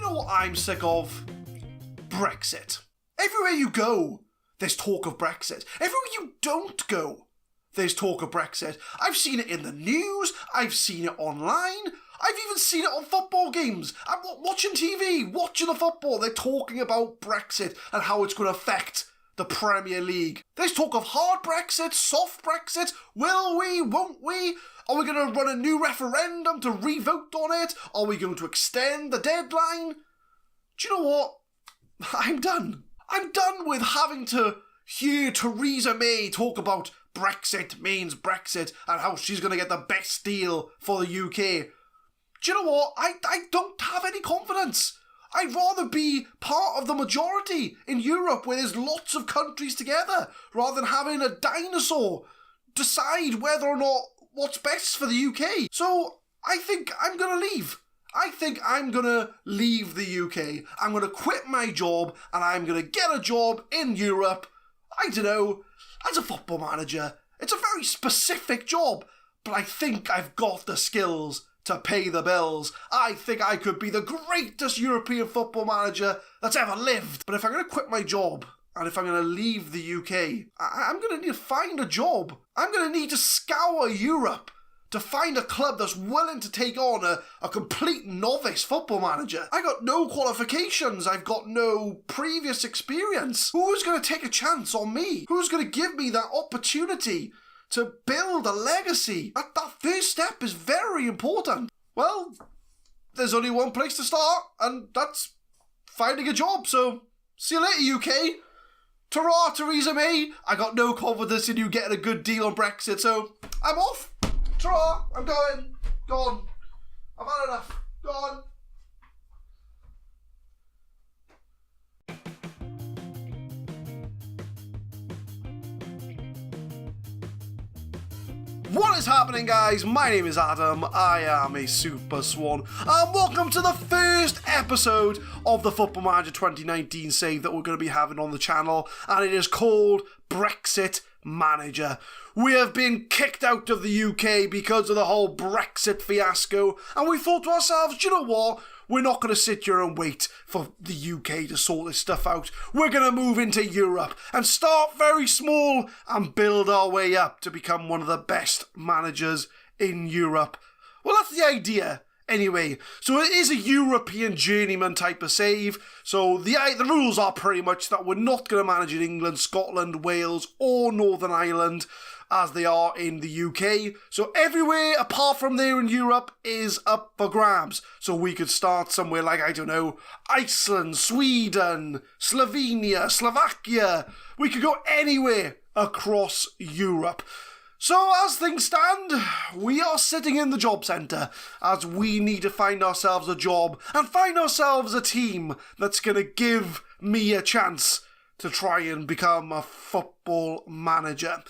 know what I'm sick of? Brexit. Everywhere you go, there's talk of Brexit. Everywhere you don't go, there's talk of Brexit. I've seen it in the news, I've seen it online, I've even seen it on football games. I'm watching TV, watching the football, they're talking about Brexit and how it's going to affect the Premier League. There's talk of hard Brexit, soft Brexit, will we, won't we? Are we going to run a new referendum to re-vote on it? Are we going to extend the deadline? Do you know what? I'm done. I'm done with having to hear Theresa May talk about Brexit means Brexit and how she's going to get the best deal for the UK. Do you know what? I don't have any confidence. I'd rather be part of the majority in Europe where there's lots of countries together rather than having a dinosaur decide whether or not what's best for the UK. So I think I'm going to leave. I think I'm going to leave the UK. I'm going to quit my job and I'm going to get a job in Europe. I don't know, as a football manager. It's a very specific job, but I think I've got the skills to pay the bills. I think I could be the greatest European football manager that's ever lived. But if I'm going to quit my job and if I'm going to leave the UK, I'm going to need to find a job. I'm going to need to scour Europe to find a club that's willing to take on a complete novice football manager. I got no qualifications. I've got no previous experience. Who's going to take a chance on me? Who's going to give me that opportunity to build a legacy? That first step is very important. Well, there's only one place to start, and that's finding a job. So, see you later, UK. Ta-ra, Theresa May. I got no confidence in you getting a good deal on Brexit, so I'm off. Ta-ra, I'm going. Gone. I've had enough. Gone. What is happening, guys? My name is Adam. I am a Super Swan. And welcome to the first episode of the Football Manager 2019 save that we're going to be having on the channel. And it is called Brexit Manager. We have been kicked out of the UK because of the whole Brexit fiasco. And we thought to ourselves, do you know what? We're not going to sit here and wait for the UK to sort this stuff out. We're going to move into Europe and start very small and build our way up to become one of the best managers in Europe. Well, that's the idea. Anyway, so it is a European Journeyman type of save. So the rules are pretty much that we're not going to manage in England, Scotland, Wales or Northern Ireland, as they are in the UK. So everywhere apart from there in Europe is up for grabs. So we could start somewhere like, I don't know, Iceland, Sweden, Slovenia, Slovakia. We could go anywhere across Europe. So as things stand, we are sitting in the job centre as we need to find ourselves a job and find ourselves a team that's going to give me a chance to try and become a football manager.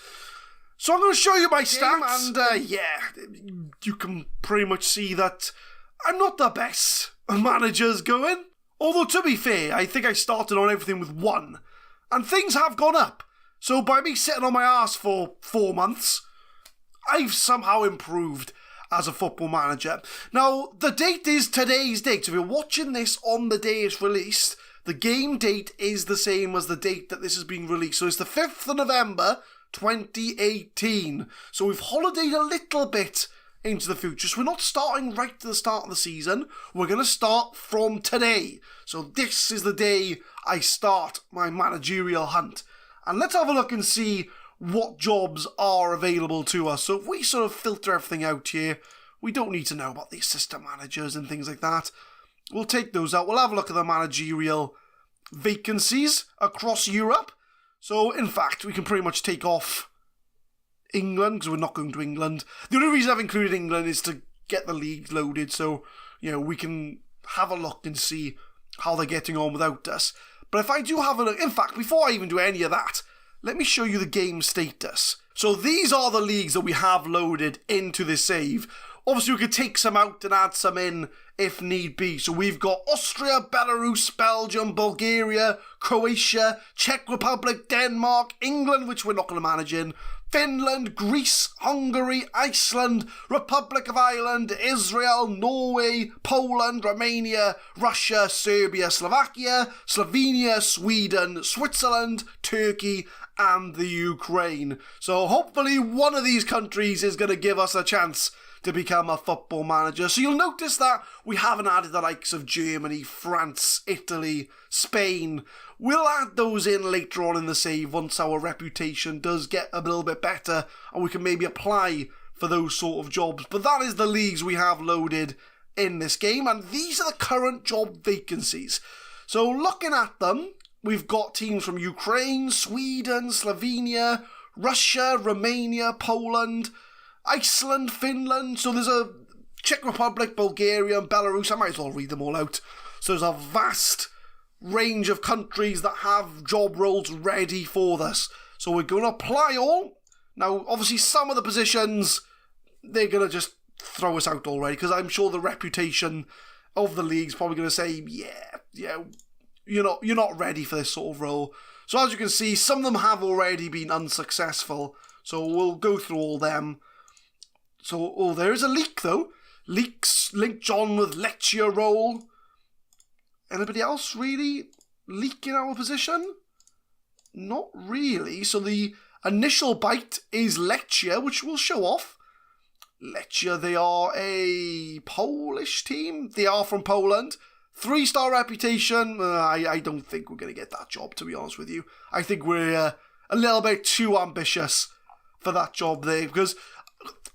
So I'm going to show you my stats, and you can pretty much see that I'm not the best managers going. Although, to be fair, I think I started on everything with 1, and things have gone up. So by me sitting on my arse for 4 months, I've somehow improved as a football manager. Now, the date is today's date. So if you're watching this on the day it's released, the game date is the same as the date that this is being released. So it's the 5th of November, 2018. So we've holidayed a little bit into the future. So we're not starting right at the start of the season. We're going to start from today. So this is the day I start my managerial hunt. And let's have a look and see what jobs are available to us. So if we sort of filter everything out here, we don't need to know about the assistant managers and things like that. We'll take those out. We'll have a look at the managerial vacancies across Europe. So, in fact, we can pretty much take off England, because we're not going to England. The only reason I've included England is to get the league loaded, so, you know, we can have a look and see how they're getting on without us. But if I do have a look, in fact, before I even do any of that, let me show you the game status. So these are the leagues that we have loaded into this save. Obviously, we could take some out and add some in if need be. So we've got Austria, Belarus, Belgium, Bulgaria, Croatia, Czech Republic, Denmark, England, which we're not going to manage in, Finland, Greece, Hungary, Iceland, Republic of Ireland, Israel, Norway, Poland, Romania, Russia, Serbia, Slovakia, Slovenia, Sweden, Switzerland, Turkey, and the Ukraine. So hopefully one of these countries is going to give us a chance to become a football manager. So you'll notice that we haven't added the likes of Germany, France, Italy, Spain. We'll add those in later on in the save once our reputation does get a little bit better and we can maybe apply for those sort of jobs. But that is the leagues we have loaded in this game, and these are the current job vacancies. So looking at them, we've got teams from Ukraine, Sweden, Slovenia, Russia, Romania, Poland, Iceland, Finland. So there's a Czech Republic, Bulgaria, and Belarus. I might as well read them all out. So there's a vast range of countries that have job roles ready for this. So we're going to apply all. Now, obviously, some of the positions, they're going to just throw us out already, because I'm sure the reputation of the league's probably going to say, yeah, you're not ready for this sort of role. So as you can see, some of them have already been unsuccessful. So we'll go through all them. So, there is a leak, though. Leaks linked John with lecture role. Anybody else really leak in our position? Not really. So the initial bite is Lecture, which we'll show off. Lecture, they are a Polish team. They are from Poland. 3-star reputation. I don't think we're going to get that job, to be honest with you. I think we're a little bit too ambitious for that job there, because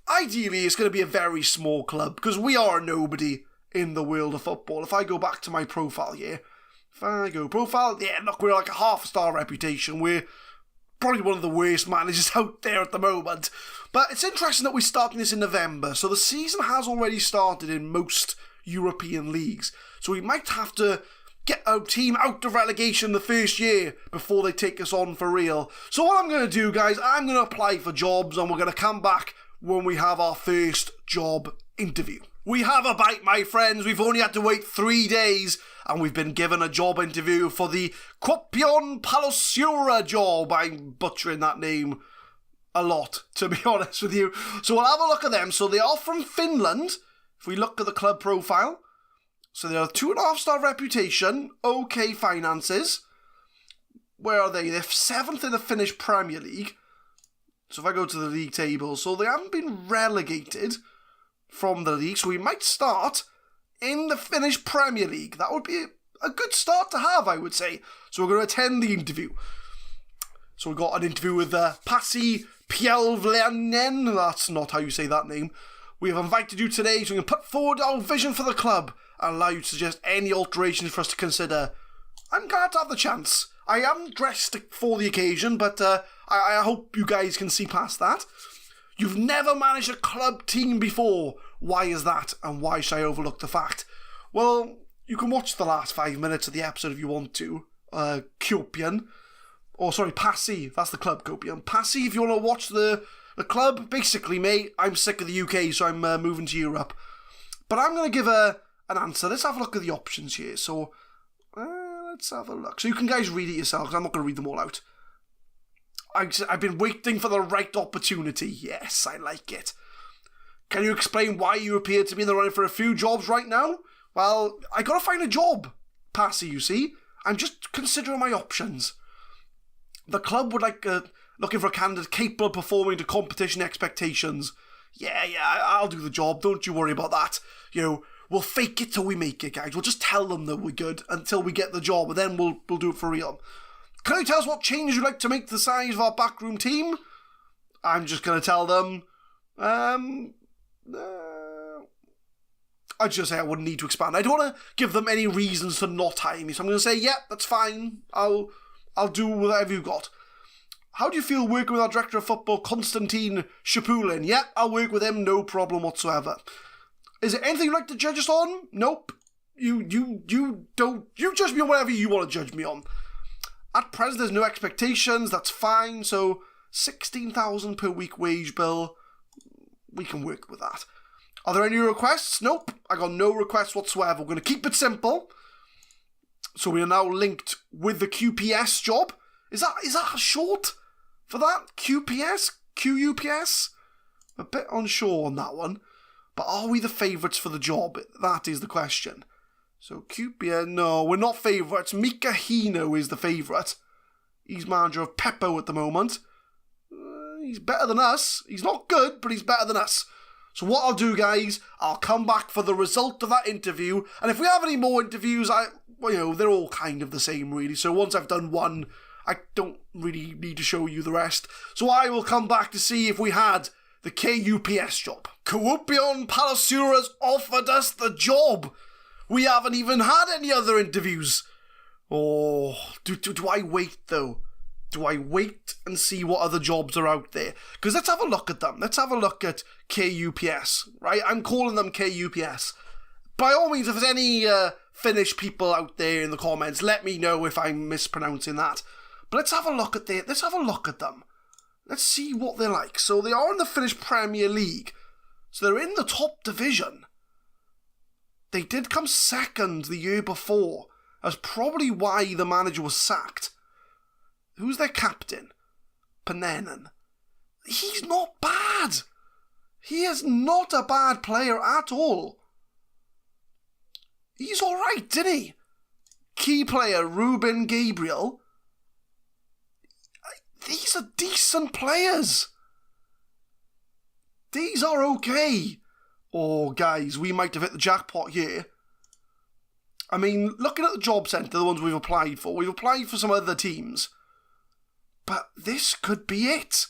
ideally it's going to be a very small club, because we are a nobody in the world of football. If I go back to my profile here, look, we're like a half-star reputation. We're probably one of the worst managers out there at the moment. But it's interesting that we're starting this in November, so the season has already started in most European leagues. So we might have to get our team out of relegation the first year before they take us on for real. So what I'm going to do, guys, I'm going to apply for jobs, and we're going to come back when we have our first job interview. We have a bite, my friends. We've only had to wait 3 days, and we've been given a job interview for the Kuopion Palosura job. I'm butchering that name a lot, to be honest with you. So we'll have a look at them. So they are from Finland. If we look at the club profile, so they are 2.5-star reputation, okay finances. Where are they? They're 7th in the Finnish Premier League. So if I go to the league table, so they haven't been relegated from the league, so we might start in the Finnish Premier League. That would be a good start to have, I would say. So we're going to attend the interview. So we've got an interview with Pasi Pielvlanen. That's not how you say that name. We have invited you today so we can put forward our vision for the club and allow you to suggest any alterations for us to consider. I'm glad to have the chance. I am dressed for the occasion, but I hope you guys can see past that. You've never managed a club team before. Why is that, and why should I overlook the fact? Well, you can watch the last 5 minutes of the episode if you want to. Kuopion. Pasi. That's the club, Kuopion. Pasi, if you want to watch the club, basically, mate, I'm sick of the UK, so I'm moving to Europe. But I'm going to give an answer. Let's have a look at the options here. So, let's have a look. So you can guys read it yourselves. I'm not going to read them all out. I've been waiting for the right opportunity. Yes, I like it. Can you explain why you appear to be in the running for a few jobs right now? Well, I got to find a job, Pasi, you see. I'm just considering my options. The club would like looking for a candidate capable of performing to competition expectations. Yeah, I'll do the job. Don't you worry about that. We'll fake it till we make it, guys. We'll just tell them that we're good until we get the job, and then we'll do it for real. Can you tell us what changes you'd like to make to the size of our backroom team? I'm just going to tell them, I'd just say I wouldn't need to expand. I don't want to give them any reasons to not hire me, so I'm going to say, yeah, that's fine. I'll do whatever you got. How do you feel working with our director of football, Konstantin Shapulin? Yeah, I'll work with him, no problem whatsoever. Is there anything you'd like to judge us on? Nope. You judge me on whatever you want to judge me on. At present, there's no expectations. That's fine. So, 16,000 per week wage bill. We can work with that. Are there any requests? Nope. I got no requests whatsoever. We're going to keep it simple. So we are now linked with the QPS job. Is that a short for that? QPS? QUPS? A bit unsure on that one. But are we the favourites for the job? That is the question. So QPS, no, we're not favourites. Mika Hino is the favourite. He's manager of Peppo at the moment. He's better than us. He's not good, but he's better than us. So what I'll do, guys, I'll come back for the result of that interview. And if we have any more interviews, they're all kind of the same, really. So once I've done one, I don't really need to show you the rest. So I will come back to see if we had the KUPS job. Kuopion Palasuras offered us the job. We haven't even had any other interviews. Oh, do I wait, though? Do I wait and see what other jobs are out there? Because let's have a look at them. Let's have a look at KUPS, right? I'm calling them KUPS. By all means, if there's any Finnish people out there in the comments, let me know if I'm mispronouncing that. But let's have a look at them. Let's see what they're like. So they are in the Finnish Premier League. So they're in the top division. They did come second the year before. That's probably why the manager was sacked. Who's their captain? Panenan. He's not bad. He is not a bad player at all. He's alright, didn't he? Key player, Ruben Gabriel. These are decent players. These are okay. Oh, guys, we might have hit the jackpot here. I mean, looking at the job centre, the ones we've applied for some other teams. But this could be it.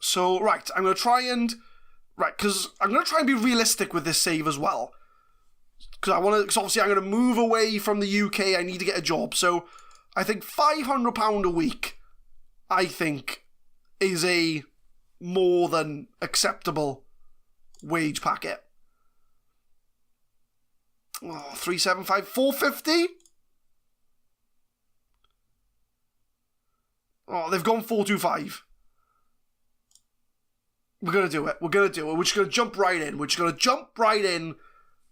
So, right, I'm going to try and... Right, because I'm going to try and be realistic with this save as well. Because obviously I'm going to move away from the UK, I need to get a job. So, I think £500 a week, I think, is a more than acceptable wage packet. Oh, 375, 450? Oh, they've gone 425. We're going to do it. We're just going to jump right in.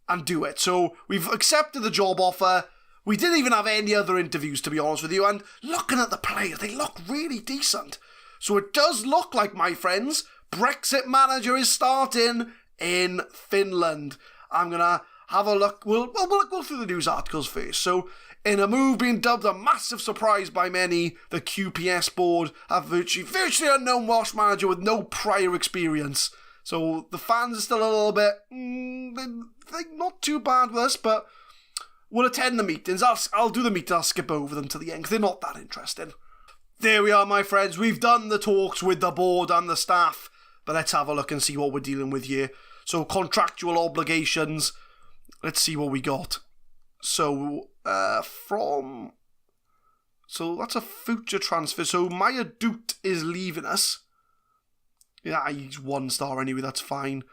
And do it. So, we've accepted the job offer. We didn't even have any other interviews, to be honest with you. And looking at the players, they look really decent. So, it does look like, my friends, Brexit Manager is starting in Finland. I'm going to have a look. We'll go through the news articles first. So, in a move being dubbed a massive surprise by many, the QPS board have virtually unknown Welsh manager with no prior experience. So the fans are still a little bit, they're not too bad with us, but we'll attend the meetings. I'll do the meetings, I'll skip over them to the end, because they're not that interesting. There we are, my friends. We've done the talks with the board and the staff, but let's have a look and see what we're dealing with here. So contractual obligations, let's see what we got. So, so that's a future transfer. So Maya Doot is leaving us. Yeah, he's 1 star anyway, that's fine.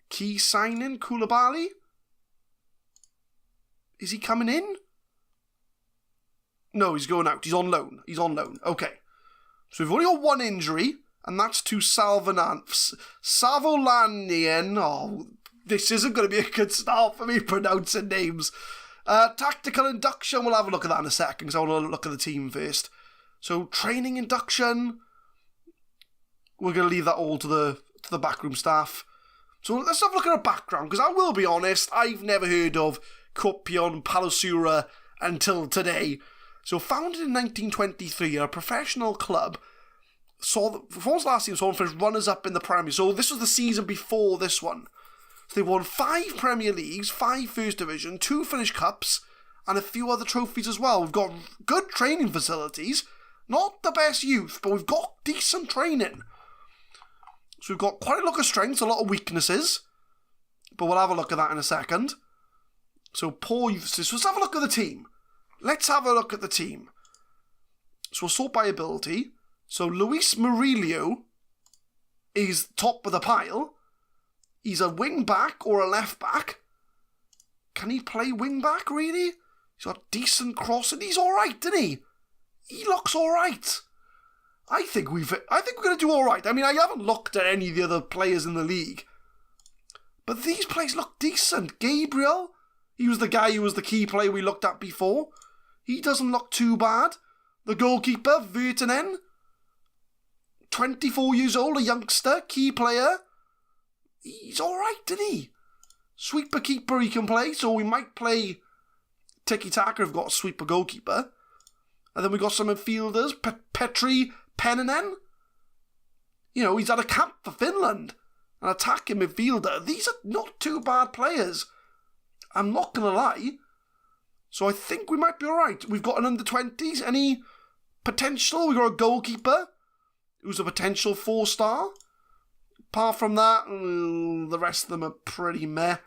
Key signing, Koulibaly? Is he coming in? No, he's going out. He's on loan. Okay. So we've only got 1 injury, and that's to Savolanian. Oh, this isn't going to be a good start for me pronouncing names. Tactical induction, we'll have a look at that in a second, because I want to look at the team first. So, training induction, we're going to leave that all to the backroom staff. So, let's have a look at her background, because I will be honest, I've never heard of Kuopion Palloseura until today. So, founded in 1923, a professional club, performance last season saw them finish runners-up in the Premier. So, this was the season before this one. So they won 5 Premier Leagues, 5 First Division, 2 Finnish Cups, and a few other trophies as well. We've got good training facilities. Not the best youth, but we've got decent training. So we've got quite a lot of strengths, a lot of weaknesses. But we'll have a look at that in a second. So poor youth. So let's have a look at the team. So we'll sort by ability. So Luis Murillo is top of the pile. He's a wing back or a left back. Can he play wing back, really? He's got decent crossing. He's alright, isn't he? He looks alright. I think we're going to do alright. I mean, I haven't looked at any of the other players in the league. But these players look decent. Gabriel, he was the guy who was the key player we looked at before. He doesn't look too bad. The goalkeeper, Virtanen. 24 years old, a youngster, key player. He's all right, isn't he? Sweeper keeper he can play, so we might play tiki-taka if we've got a sweeper goalkeeper. And then we got some midfielders, Petri Pennanen. You know, he's had a camp for Finland. An attacking midfielder. These are not too bad players. I'm not going to lie. So I think we might be alright. We've got an under-20s. Any potential? We've got a goalkeeper who's a potential 4-star. Apart from that, the rest of them are pretty meh.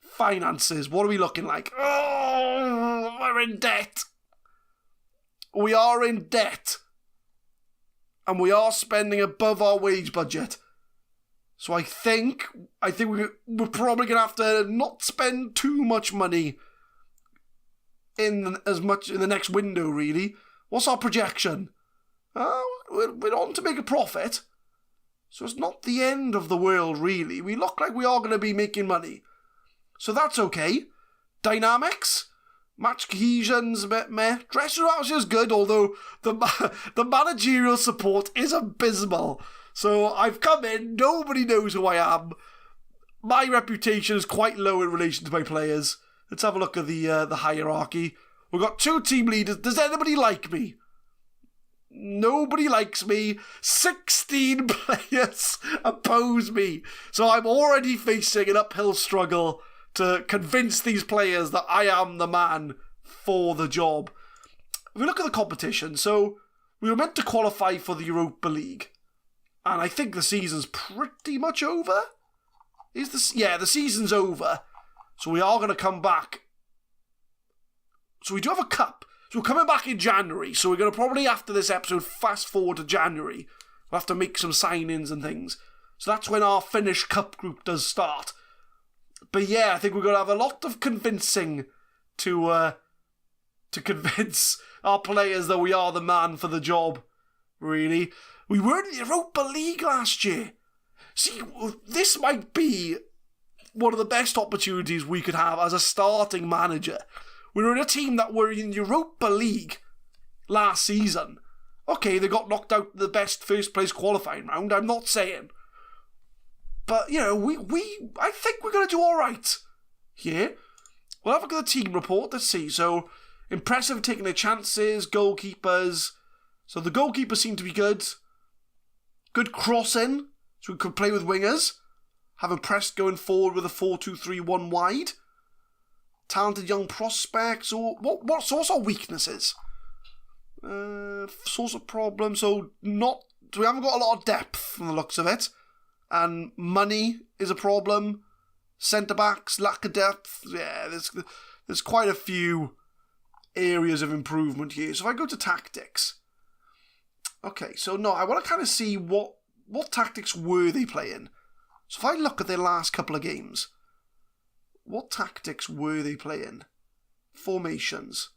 Finances. What are we looking like? Oh, we're in debt. We are in debt. And we are spending above our wage budget. So I think we're probably going to have to not spend too much money in the next window, really. What's our projection? We're on to make a profit. So it's not the end of the world, really. We look like we are going to be making money. So that's okay. Dynamics? Match cohesion's a bit meh. Dressing room is good, although the managerial support is abysmal. So I've come in, nobody knows who I am. My reputation is quite low in relation to my players. Let's have a look at the hierarchy. We've got 2 team leaders. Does anybody like me? Nobody likes me. 16 players oppose me. So I'm already facing an uphill struggle to convince these players that I am the man for the job. If we look at the competition, so we were meant to qualify for the Europa League. And I think the season's pretty much over. The season's over. So we are going to come back. So we do have a cup. So we're coming back in January. So we're going to probably, after this episode, fast forward to January. We'll have to make some signings and things. So that's when our Finnish Cup group does start. But yeah, I think we're going to have a lot of convincing to convince our players that we are the man for the job, really. We were in the Europa League last year. See, this might be one of the best opportunities we could have as a starting manager. We were in a team that were in the Europa League last season. Okay, they got knocked out the best first place qualifying round, I'm not saying. But, you know, I think we're going to do alright here. We'll have a look at the team report, let's see. So, impressive taking their chances, goalkeepers. So the goalkeepers seem to be good. Good crossing, so we could play with wingers. Have impressed going forward with a 4-2-3-1 wide. Talented young prospects. So what's our weaknesses? Source of problems. So we haven't got a lot of depth from the looks of it. And money is a problem. Centre backs, lack of depth. Yeah, there's quite a few areas of improvement here. So if I go to tactics. Okay, so no, I want to kind of see what tactics were they playing. So if I look at their last couple of games, what tactics were they playing? Formations.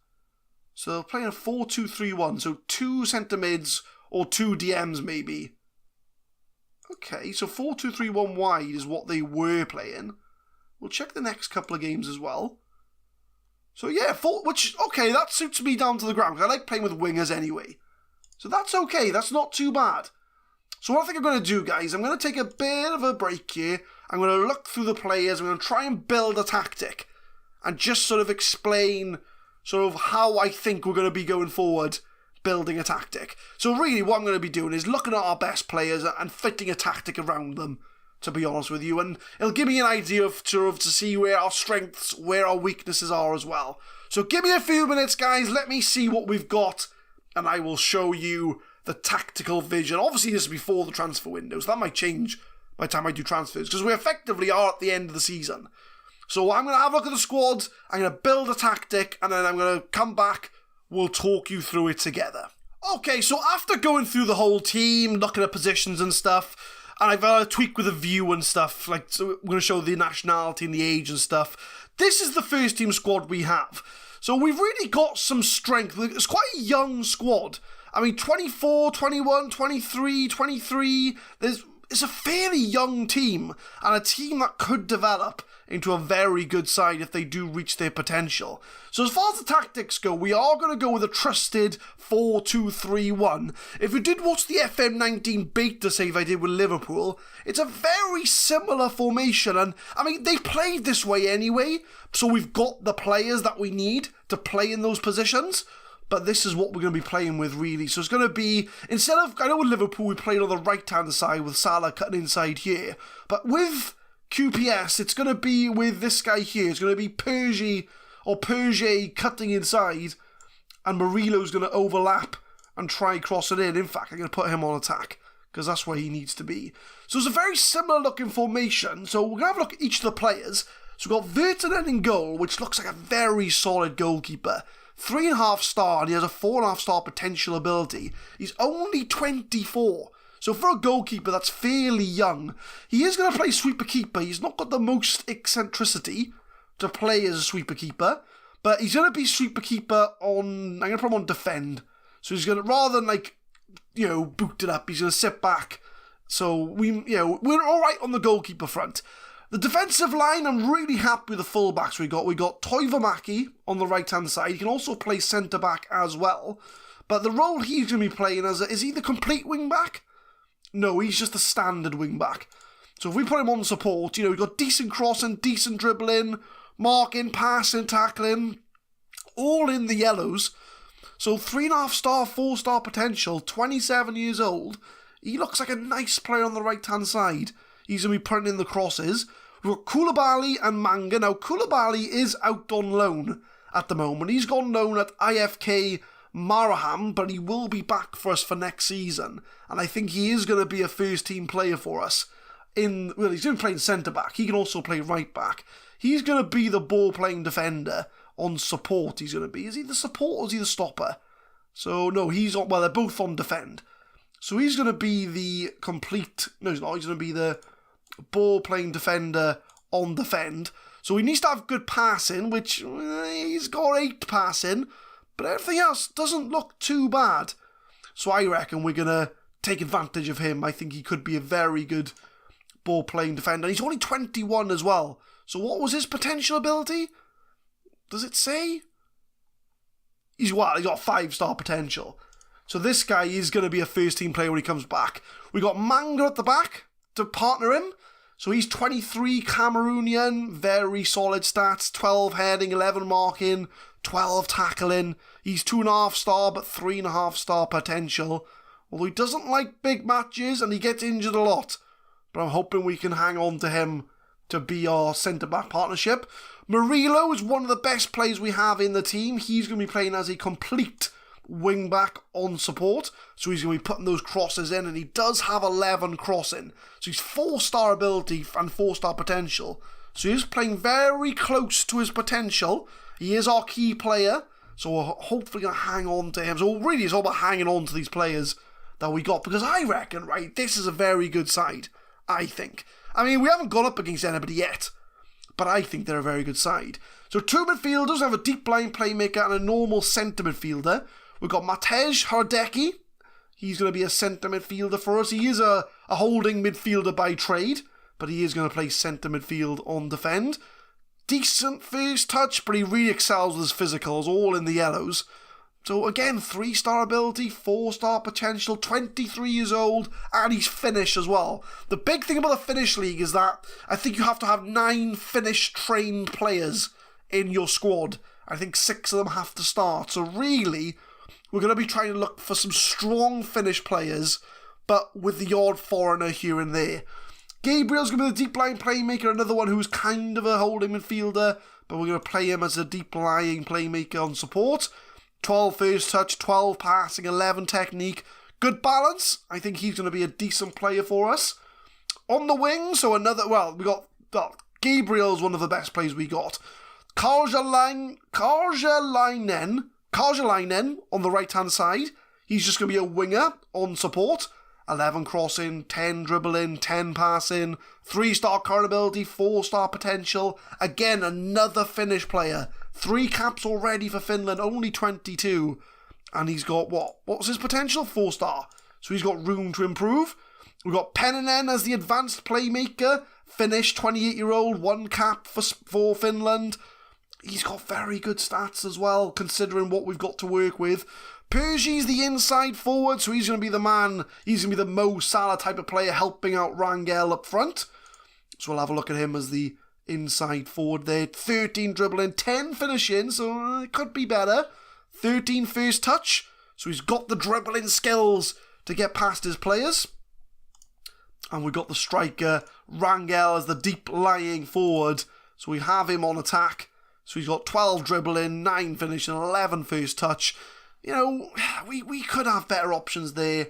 So they're playing a 4-2-3-1, so 2 centre mids or 2 DMs maybe. Okay, so 4-2-3-1 wide is what they were playing. We'll check the next couple of games as well. So yeah, okay, that suits me down to the ground, because I like playing with wingers anyway. So that's okay, that's not too bad. So what I think I'm going to do, guys, I'm going to take a bit of a break here. I'm going to look through the players, I'm going to try and build a tactic. And just sort of explain sort of how I think we're going to be going forward, building a tactic. So really what I'm going to be doing is looking at our best players and fitting a tactic around them, to be honest with you. And it'll give me an idea of to see where our strengths, where our weaknesses are as well. So give me a few minutes, guys. Let me see what we've got. And I will show you the tactical vision. Obviously, this is before the transfer window, so that might change by the time I do transfers, because we effectively are at the end of the season. So I'm going to have a look at the squad, I'm going to build a tactic, and then I'm going to come back, we'll talk you through it together. Okay, so after going through the whole team, looking at positions and stuff, and I've had a tweak with the view and stuff, like, so we're going to show the nationality and the age and stuff. This is the first team squad we have. So we've really got some strength. It's quite a young squad. I mean, 24, 21, 23, 23. it's a fairly young team, and a team that could develop into a very good side if they do reach their potential. So as far as the tactics go, we are going to go with a trusted 4-2-3-1. If you did watch the FM19 beta save I did with Liverpool, it's a very similar formation, and I mean, they played this way anyway, so we've got the players that we need to play in those positions. But this is what we're going to be playing with, really. So it's going to be, instead of, I know with Liverpool we played on the right-hand side with Salah cutting inside here. But with QPS, it's going to be with this guy here. It's going to be Perge cutting inside. And Murillo's going to overlap and try crossing in. In fact, I'm going to put him on attack, because that's where he needs to be. So it's a very similar looking formation. So we're going to have a look at each of the players. So we've got Vertonghen in goal, which looks like a very solid goalkeeper. 3.5 star, and he has a 4.5 star potential ability. He's only 24. So for a goalkeeper, that's fairly young. He is going to play sweeper keeper. He's not got the most eccentricity to play as a sweeper keeper, but he's going to be sweeper keeper on, I'm going to put him on defend. So he's going to, rather than boot it up, he's going to sit back. So we're all right on the goalkeeper front. The defensive line, I'm really happy with the fullbacks we got. We got Toivomaki on the right-hand side. He can also play centre-back as well. But the role he's going to be playing is he the complete wing-back? No, he's just a standard wing-back. So if we put him on support, we've got decent crossing, decent dribbling, marking, passing, tackling, all in the yellows. So 3.5 star, 4 star potential, 27 years old. He looks like a nice player on the right-hand side. He's going to be putting in the crosses. We've got Koulibaly and Manga. Now, Koulibaly is out on loan at the moment. He's gone loan at IFK Maraham, but he will be back for us for next season. And I think he is going to be a first-team player for us. He's going to be playing centre-back. He can also play right-back. He's going to be the ball-playing defender on support, he's going to be. Is he the support or is he the stopper? So, no, they're both on defend. So he's going to be the complete... No, he's not. He's going to be the ball-playing defender on defend. So he needs to have good passing, which he's got 8 passing, but everything else doesn't look too bad. So I reckon we're going to take advantage of him. I think he could be a very good ball-playing defender. He's only 21 as well. So what was his potential ability? Does it say? He's got 5-star potential. So this guy is going to be a first-team player when he comes back. We got Manga at the back to partner him. So he's 23, Cameroonian, very solid stats, 12 heading, 11 marking, 12 tackling. He's 2.5 star, but 3.5 star potential. Although he doesn't like big matches and he gets injured a lot. But I'm hoping we can hang on to him to be our centre-back partnership. Murillo is one of the best players we have in the team. He's going to be playing as a complete wing-back on support. So he's going to be putting those crosses in, and he does have 11 crossing. So he's 4-star ability and 4-star potential. So he's playing very close to his potential. He is our key player, so we're hopefully going to hang on to him. So really it's all about hanging on to these players that we got, because I reckon, right, this is a very good side, I think. I mean, we haven't gone up against anybody yet, but I think they're a very good side. So 2 midfielders, have a deep line playmaker and a normal centre midfielder. We've got Matej Hrdecki. He's going to be a centre midfielder for us. He is a holding midfielder by trade, but he is going to play centre midfield on defend. Decent first touch, but he really excels with his physicals, all in the yellows. So again, 3-star ability, 4-star potential, 23 years old, and he's Finnish as well. The big thing about the Finnish league is that I think you have to have 9 Finnish trained players in your squad. I think 6 of them have to start. So really, we're going to be trying to look for some strong Finnish players, but with the odd foreigner here and there. Gabriel's going to be the deep line playmaker, another one who's kind of a holding midfielder, but we're going to play him as a deep lying playmaker on support. 12 first touch, 12 passing, 11 technique. Good balance. I think he's going to be a decent player for us. On the wing, so we got Gabriel's one of the best players we got. Karjalainen on the right-hand side. He's just going to be a winger on support. 11 crossing, 10 dribbling, 10 passing, 3-star current ability, 4-star potential. Again, another Finnish player. 3 caps already for Finland, only 22. And he's got, what was his potential? 4-star. So he's got room to improve. We've got Peninen as the advanced playmaker. Finnish, 28-year-old, 1 cap for Finland. He's got very good stats as well, considering what we've got to work with. Persi's the inside forward, so he's going to be the man. He's going to be the Mo Salah type of player, helping out Rangel up front. So we'll have a look at him as the inside forward there. 13 dribbling, 10 finishing, so it could be better. 13 first touch, so he's got the dribbling skills to get past his players. And we've got the striker, Rangel, as the deep-lying forward. So we have him on attack. So he's got 12 dribbling, 9 finishing, 11 first touch. You know, we could have better options there.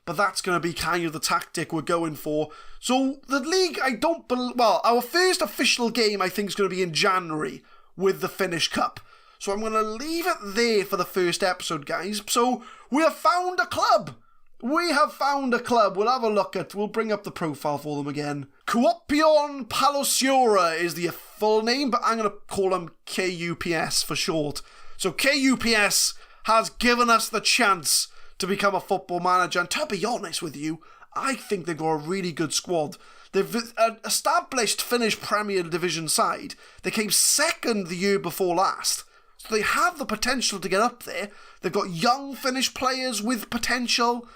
But that's going to be kind of the tactic we're going for. So the league, our first official game, I think, is going to be in January with the Finnish Cup. So I'm going to leave it there for the first episode, guys. So we have found a club. We'll have a look at, we'll bring up the profile for them again. Kuopion Palloseura is the full name, but I'm going to call them KUPS for short. So KUPS has given us the chance to become a football manager, and to be honest with you, I think they've got a really good squad. They've an established Finnish Premier Division side. They came second the year before last. So they have the potential to get up there. They've got young Finnish players with potential.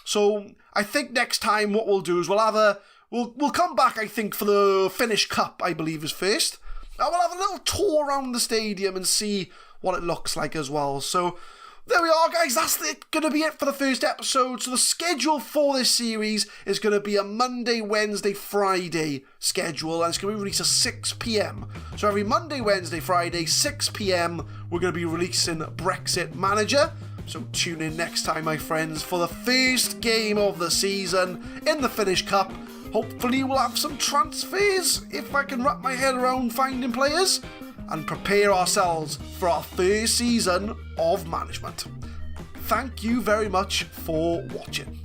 So I think next time what we'll do is we'll come back, I think, for the Finnish Cup, I believe is first. And we'll have a little tour around the stadium and see what it looks like as well. So there we are, guys. That's going to be it for the first episode. So the schedule for this series is going to be a Monday, Wednesday, Friday schedule, and it's going to be released at 6 p.m. So every Monday, Wednesday, Friday, 6 p.m, we're going to be releasing Brexit Manager. So tune in next time, my friends, for the first game of the season in the Finnish Cup. Hopefully we'll have some transfers, if I can wrap my head around finding players, and prepare ourselves for our first season of management. Thank you very much for watching.